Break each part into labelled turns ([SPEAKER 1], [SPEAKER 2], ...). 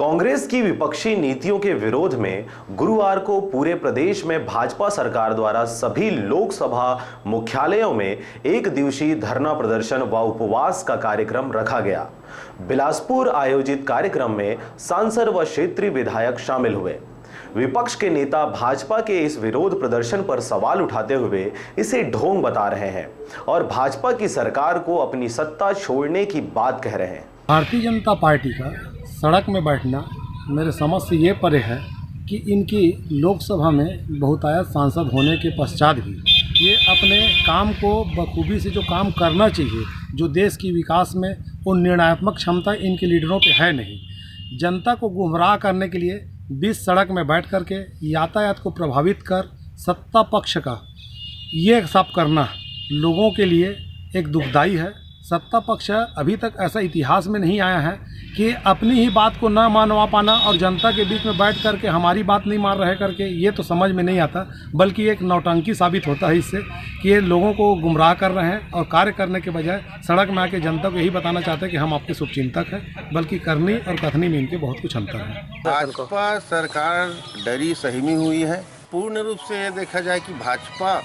[SPEAKER 1] कांग्रेस की विपक्षी नीतियों के विरोध में गुरुवार को पूरे प्रदेश में भाजपा सरकार द्वारा सभी लोकसभा मुख्यालयों में एक दिवसीय धरना प्रदर्शन व उपवास का कार्यक्रम रखा गया। बिलासपुर आयोजित कार्यक्रम में सांसद व क्षेत्रीय विधायक शामिल हुए। विपक्ष के नेता भाजपा के इस विरोध प्रदर्शन पर सवाल उठाते हुए इसे ढोंग बता रहे हैं और भाजपा की सरकार को अपनी सत्ता छोड़ने की बात कह रहे हैं।
[SPEAKER 2] भारतीय जनता पार्टी का सड़क में बैठना मेरे समझ से ये परे है कि इनकी लोकसभा में बहुतायत सांसद होने के पश्चात भी ये अपने काम को बखूबी से जो काम करना चाहिए, जो देश की विकास में वो निर्णयात्मक क्षमता इनके लीडरों पे है नहीं। जनता को गुमराह करने के लिए बीच सड़क में बैठ कर के यातायात को प्रभावित कर सत्ता पक्ष का ये सब करना लोगों के लिए एक दुखदाई है। सत्ता पक्ष अभी तक ऐसा इतिहास में नहीं आया है कि अपनी ही बात को ना मानवा पाना और जनता के बीच में बैठ करके हमारी बात नहीं मान रहे करके ये तो समझ में नहीं आता, बल्कि एक नौटंकी साबित होता है इससे कि ये लोगों को गुमराह कर रहे हैं और कार्य करने के बजाय सड़क में आके जनता को यही बताना चाहते हैं कि हम आपके शुभचिंतक हैं, बल्कि करनी और कथनी में इनके बहुत कुछ अंतर है।
[SPEAKER 3] भाजपा सरकार डरी सहमी हुई है। पूर्ण रूप से ये देखा जाए कि भाजपा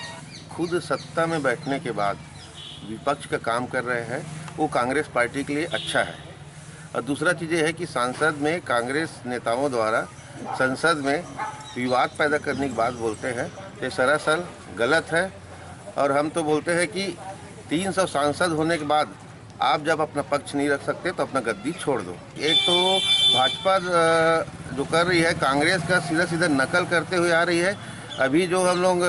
[SPEAKER 3] खुद सत्ता में बैठने के बाद विपक्ष का काम कर रहे हैं, वो कांग्रेस पार्टी के लिए अच्छा है। और दूसरा चीज़ ये है कि सांसद में कांग्रेस नेताओं द्वारा संसद में विवाद पैदा करने की बात बोलते हैं, ये सरासर गलत है। और हम तो बोलते हैं कि 300 सांसद होने के बाद आप जब अपना पक्ष नहीं रख सकते तो अपना गद्दी छोड़ दो। एक तो भाजपा जो कर रही है कांग्रेस का सीधा सीधा नकल करते हुए आ रही है। अभी जो हम लोग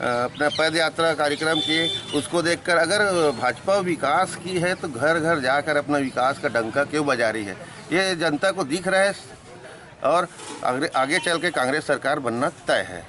[SPEAKER 3] अपना पद यात्रा कार्यक्रम किए उसको देखकर अगर भाजपा विकास की है तो घर घर जाकर अपना विकास का डंका क्यों बजा रही है, ये जनता को दिख रहा है और आगे चल के कांग्रेस सरकार बनना तय है।